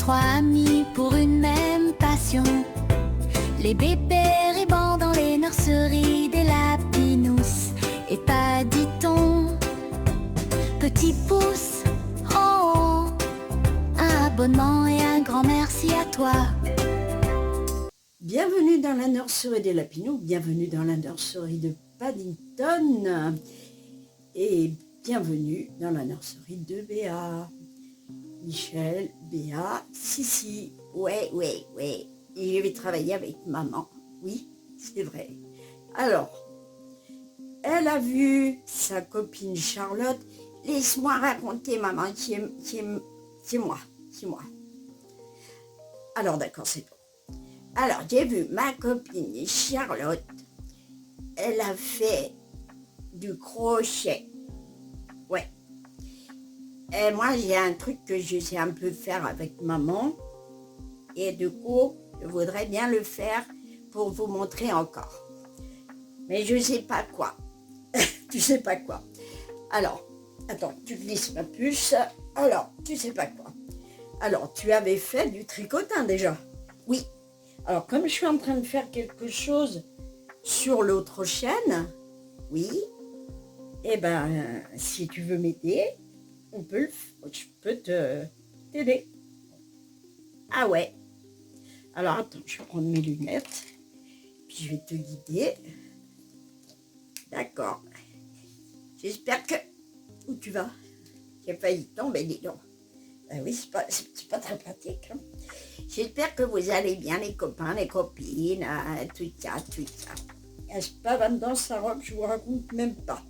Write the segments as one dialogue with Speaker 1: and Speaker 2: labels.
Speaker 1: trois amis pour une même passion. Les bébés ribans dans les nurseries des Lapinous. Et pas dit-on, petit pouce en haut, un abonnement et un grand merci à toi.
Speaker 2: Bienvenue dans la nurserie des Lapinous, bienvenue dans la nurserie de Paddington et bienvenue dans la nurserie de Béa. Michel, Béa, Sissi, ouais, et je vais travailler avec maman, oui, c'est vrai. Alors, elle a vu sa copine Charlotte, laisse-moi raconter maman, c'est moi. Alors d'accord, c'est bon. Alors, j'ai vu ma copine Charlotte, elle a fait du crochet. Ouais. Et moi, j'ai un truc que je sais un peu faire avec maman. Et du coup, je voudrais bien le faire pour vous montrer encore. Mais je ne sais pas quoi. Tu sais pas quoi. Alors, attends, tu glisses ma puce. Alors, tu sais pas quoi. Alors, tu avais fait du tricotin déjà. Oui. Alors, comme je suis en train de faire quelque chose sur l'autre chaîne, oui, eh ben, si tu veux m'aider, je peux t'aider. Ah ouais. Alors, attends, je vais prendre mes lunettes, puis je vais te guider. D'accord. J'espère que... Où tu vas? J'ai failli tomber, dis donc. Ben oui, c'est pas très pratique. Hein. J'espère que vous allez bien, les copains, les copines, tout ça. Est-ce pas maintenant sa robe, je vous raconte même pas.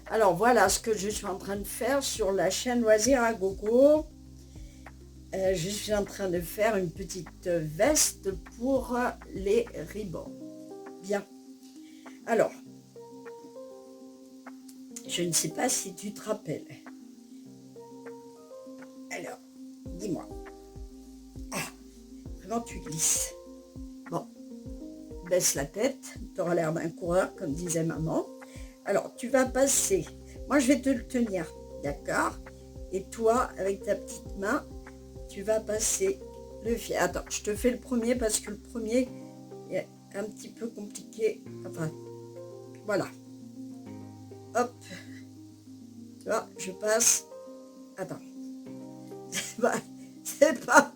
Speaker 2: Alors voilà ce que je suis en train de faire sur la chaîne Loisirs à Gogo. Je suis en train de faire une petite veste pour les ribbons. Bien. Alors, je ne sais pas si tu te rappelles. Alors, dis-moi. Ah, vraiment tu glisses. Bon, baisse la tête, tu auras l'air d'un coureur, comme disait maman. Alors, tu vas passer. Moi, je vais te le tenir, d'accord? Et toi, avec ta petite main, tu vas passer le fil. Attends, je te fais le premier parce que le premier est un petit peu compliqué. Enfin, voilà. Hop. Tu vois, je passe. Attends. C'est pas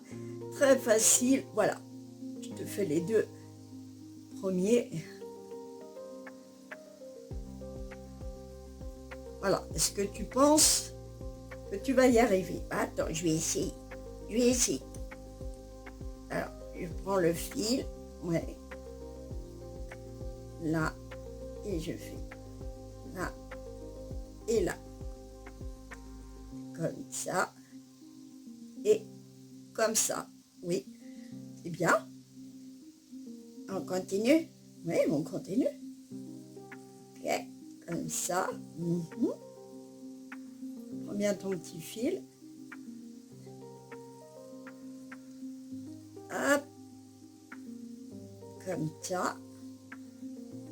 Speaker 2: très facile. Voilà. Je te fais les deux premiers. Voilà. Est-ce que tu penses que tu vas y arriver? Attends, je vais essayer. Alors, je prends le fil. Ouais. Là. Et je fais là. Et là. Comme ça. Et comme ça. Oui. C'est bien. On continue? Oui, on continue. Ok. Comme ça. Prends bien ton petit fil. Hop. Comme ça.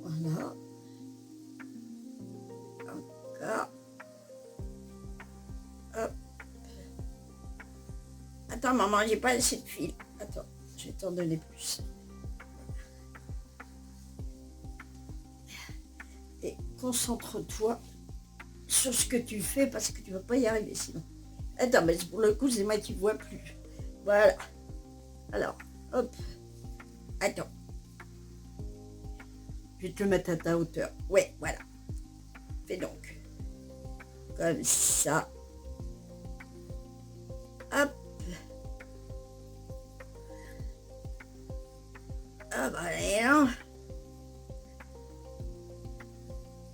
Speaker 2: Voilà. Encore. Hop. Attends, maman, j'ai pas assez de fil. Attends, je vais t'en donner plus. Et concentre-toi sur ce que tu fais parce que tu vas pas y arriver sinon. Attends, mais pour le coup, c'est moi qui vois plus. Voilà. Alors, hop. Attends. Je vais te le mettre à ta hauteur. Ouais, voilà. Fais donc. Comme ça. Hop. Ah bah allez, hein.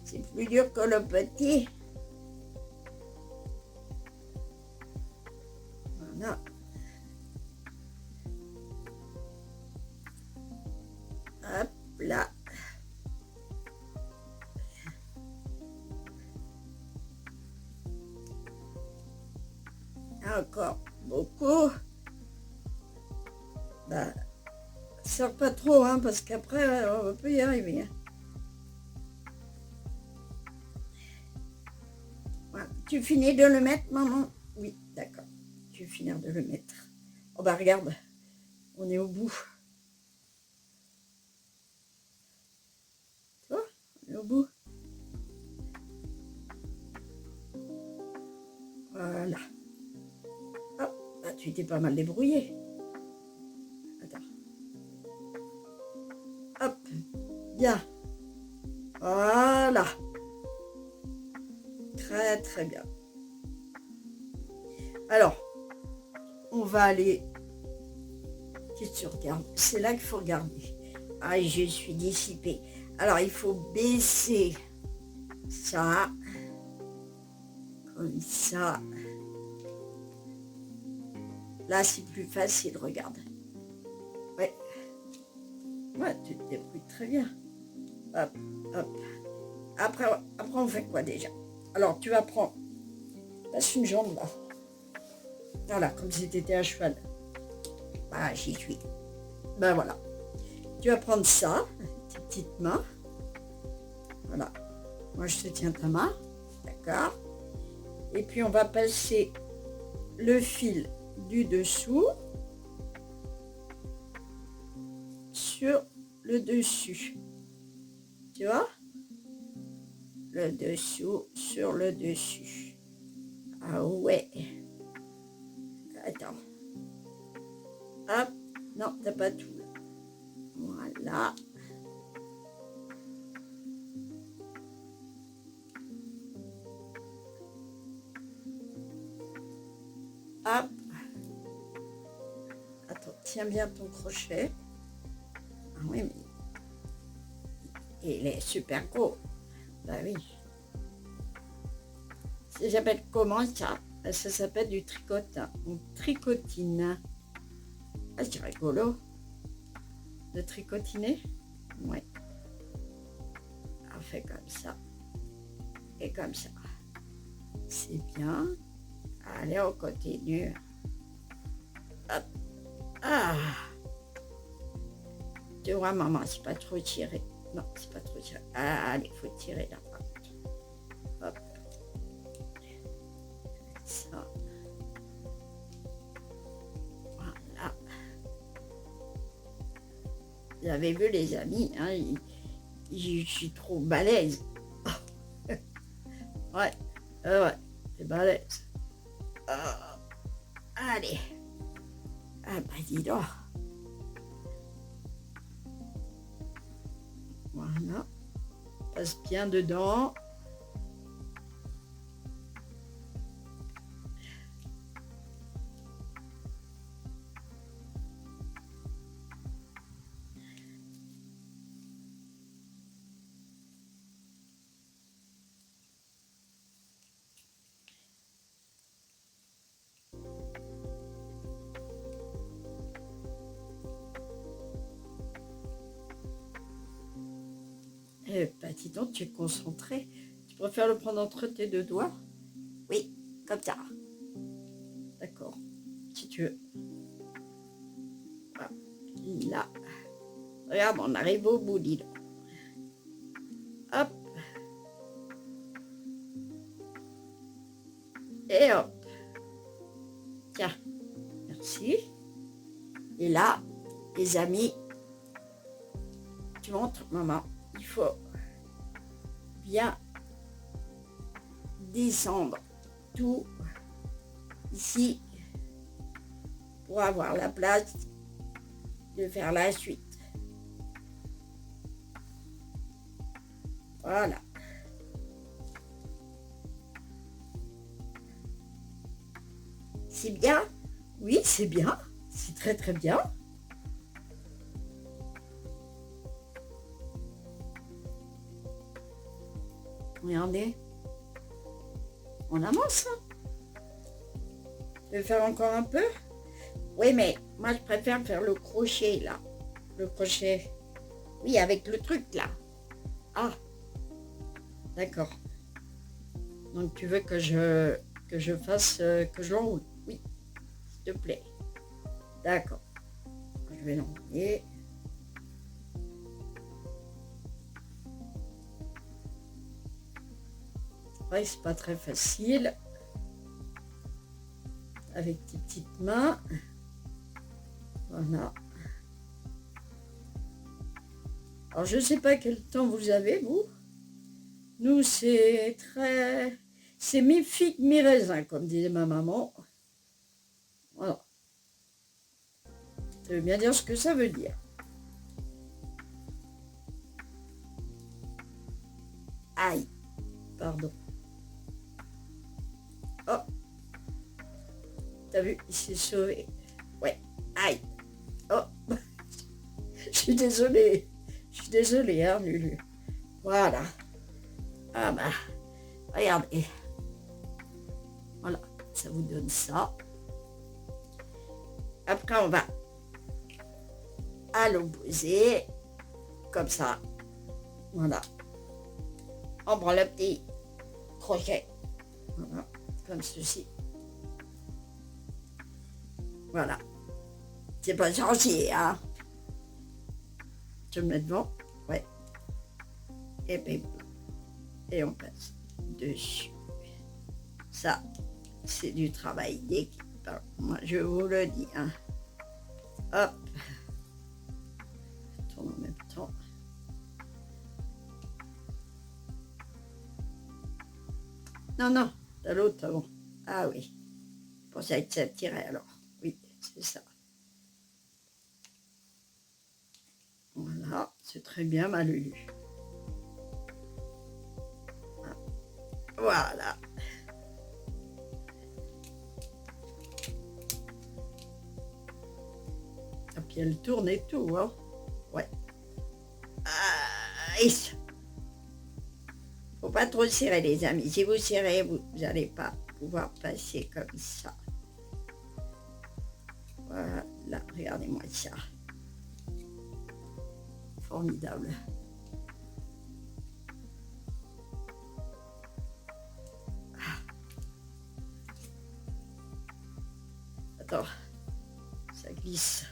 Speaker 2: C'est plus dur que le petit. Voilà. Hop là. Encore beaucoup. Bah, serre pas trop, hein, parce qu'après, on peut y arriver. Hein. Voilà. Tu finis de le mettre, maman? Oui, d'accord. Tu finis de le mettre. Oh bah regarde, on est au bout. Tu vois, on est au bout. Voilà. Hop, bah, tu t'es pas mal débrouillé. Attends. Hop, bien. Voilà. Très très bien. Alors, on va aller... Qu'est-ce que tu regardes? C'est là qu'il faut regarder. Ah, je suis dissipée. Alors, il faut baisser ça. Comme ça. Là, c'est plus facile, regarde. Ouais. Ouais, tu te débrouilles très bien. Hop, hop. Après, on fait quoi déjà? Alors, tu vas prendre... Passe une jambe là. Voilà, comme si tu étais à cheval. Ah, j'y suis. Ben voilà. Tu vas prendre ça, tes petites mains. Voilà. Moi, je te tiens ta main. D'accord. Et puis, on va passer le fil du dessous sur le dessus. Tu vois? Le dessous sur le dessus. Ah ouais. Attends. Hop. Non, t'as pas tout là. Voilà. Hop. Attends, tiens bien ton crochet. Ah oui, mais il est super gros. Bah oui. Ça s'appelle comment ça? Ça s'appelle du tricotin. On tricotine. Ah, c'est rigolo. De tricotiner? Oui. On fait comme ça. Et comme ça. C'est bien. Allez, on continue. Hop. Ah. Tu vois, maman, c'est pas trop tiré. Non, c'est pas trop tiré. Ah, allez, il faut tirer là. Hop. Ça. Voilà. Vous avez vu, les amis, hein, je suis trop balèze. Ouais, ouais, c'est balèze. Allez. Ah bah dis donc. Voilà. Passe bien dedans. Bah dis donc, tu es concentré. Tu préfères le prendre entre tes deux doigts? Oui, comme ça. D'accord, si tu veux. Voilà. Là. Regarde, on arrive au bout, dis donc. Hop. Et hop. Tiens, merci. Et là, les amis, tu montres, maman, il faut bien descendre tout ici pour avoir la place de faire la suite. Voilà. C'est bien? Oui, c'est bien. C'est très très bien. Regardez. On avance. Tu veux faire encore un peu? Oui, mais moi je préfère faire le crochet là. Le crochet. Oui, avec le truc là. Ah. D'accord. Donc tu veux que je fasse, que je l'enroule? Oui, s'il te plaît. D'accord. Je vais l'enrouler. Ouais, c'est pas très facile. Avec tes petites mains. Voilà. Alors, je ne sais pas quel temps vous avez, vous. Nous, c'est très... C'est mi-figue, mi-raisin, comme disait ma maman. Voilà. Ça veut bien dire ce que ça veut dire. Aïe. Pardon. Oh. T'as vu, il s'est sauvé. Ouais. Aïe. Oh. Je suis désolée. Je suis désolée, hein, Lulu. Voilà. Ah bah, regardez. Voilà, ça vous donne ça. Après, on va à l'opposé, comme ça. Voilà. On prend le petit crochet. Voilà, comme ceci. Voilà. C'est pas gentil, hein. Je me mets devant. Ouais. Et puis, et on passe dessus. Ça, c'est du travail d'équipe. Moi, je vous le dis, hein. Hop. Je tourne en même temps. Non, non, t'as l'autre avant. Ah oui. Je pensais que ça tirait alors. Oui, c'est ça. Voilà, c'est très bien, ma Lulu. Voilà. Et puis elle tourne et tout, hein. Ouais. Ah, faut pas trop serrer, les amis. Si vous serrez, vous n'allez pas pouvoir passer comme ça. Voilà, regardez-moi ça. Formidable. Attends, ça glisse.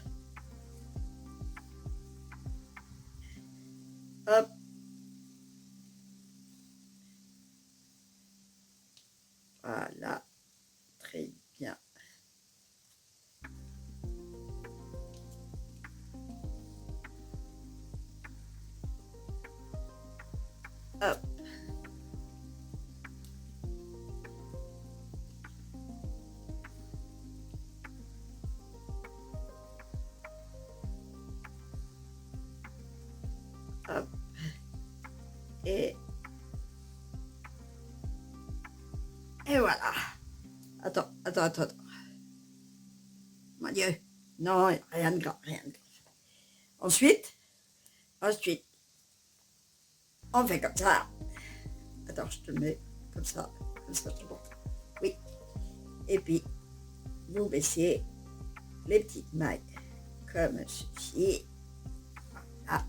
Speaker 2: Hop. Voilà, très bien. Hop. Hop. Et voilà. Attends. Mon Dieu. Non, rien de grave, rien de grave. Ensuite, on fait comme ça. Attends, je te le mets comme ça, c'est bon. Oui. Et puis, vous baissez les petites mailles comme ceci. Voilà.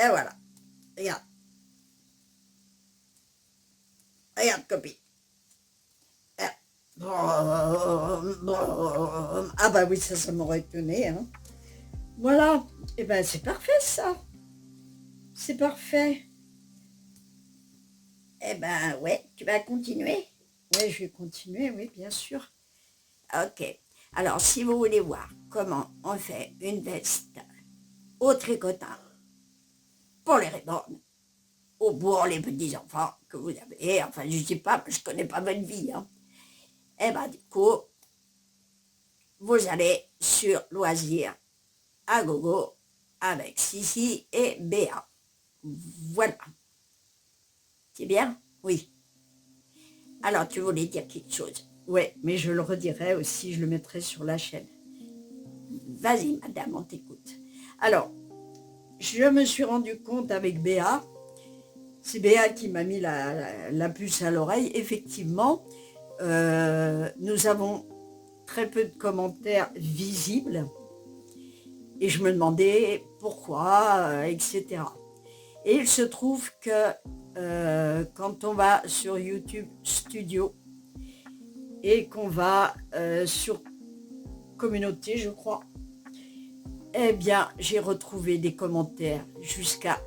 Speaker 2: Et voilà. Regarde. Regarde, copine. Ah bah oui, ça m'aurait étonné, hein. Voilà. Et ben c'est parfait, ça. C'est parfait. Eh ben ouais, tu vas continuer? Oui, je vais continuer, oui, bien sûr. Ok. Alors, si vous voulez voir comment on fait une veste au tricotin pour les ribbons, ou pour les petits-enfants que vous avez, enfin, je ne sais pas, je ne connais pas votre vie, hein. Eh ben, du coup, vous allez sur Loisirs à gogo avec Sissi et Béa. Voilà. C'est bien? Oui. Alors, tu voulais dire quelque chose? Oui, mais je le redirai aussi, je le mettrai sur la chaîne. Vas-y, madame, on t'écoute. Alors, je me suis rendu compte avec Béa, c'est Béa qui m'a mis la puce à l'oreille, effectivement, nous avons très peu de commentaires visibles et je me demandais pourquoi, etc. Et il se trouve que quand on va sur YouTube Studio et qu'on va sur Communauté, je crois, eh bien, j'ai retrouvé des commentaires jusqu'à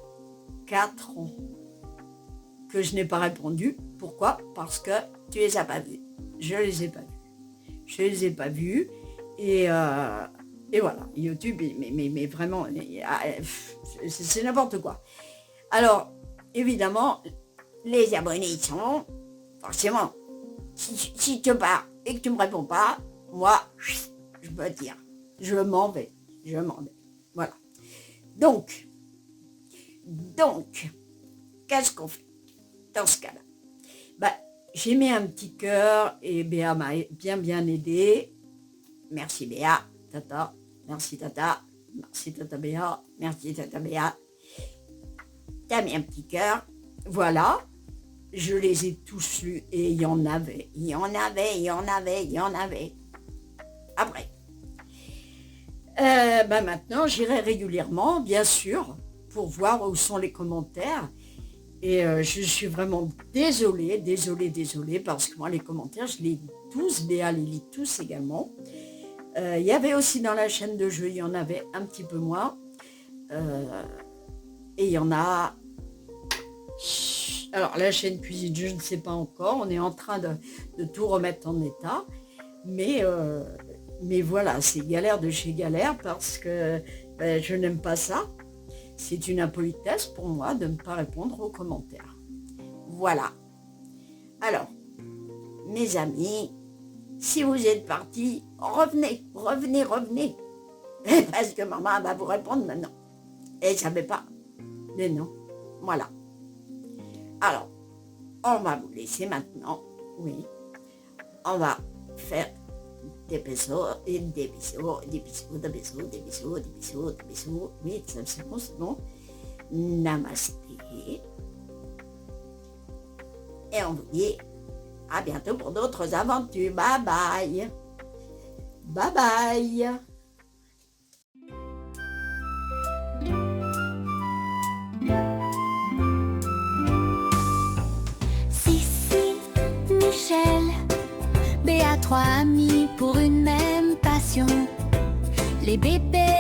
Speaker 2: 4 ans que je n'ai pas répondu. Pourquoi? Parce que tu les as pas vus. Je les ai pas vus. je les ai pas vus. Et voilà, YouTube, mais vraiment, c'est n'importe quoi. Alors, évidemment, les abonnés sont, forcément, si tu pars et que tu ne me réponds pas, moi, je peux dire, je m'en vais. Voilà. Donc, qu'est-ce qu'on fait dans ce cas-là? J'ai mis un petit cœur et Béa m'a bien aidé. Merci Béa, tata, merci tata Béa, merci tata Béa. T'as mis un petit cœur, voilà. Je les ai tous lus et il y en avait. Après. Maintenant, j'irai régulièrement, bien sûr, pour voir où sont les commentaires. Et je suis vraiment désolée, parce que moi, les commentaires, je les lis tous, Béa les lit tous également. Il y avait aussi dans la chaîne de jeu, il y en avait un petit peu moins. Et il y en a... Alors, la chaîne cuisine, je ne sais pas encore. On est en train de tout remettre en état. Mais voilà, c'est galère de chez galère parce que je n'aime pas ça. C'est une impolitesse pour moi de ne pas répondre aux commentaires. Voilà. Alors, mes amis, si vous êtes partis, revenez. Parce que maman va vous répondre maintenant. Elle ne savait pas. Mais non. Voilà. Alors, on va vous laisser maintenant. Oui. On va faire des bisous. Oui, c'est bon. Namasté. Et on vous dit à bientôt pour d'autres aventures. Bye bye. Bye bye.
Speaker 1: Sissi, Michel, Béa, trois amis pour une même passion. Les bébés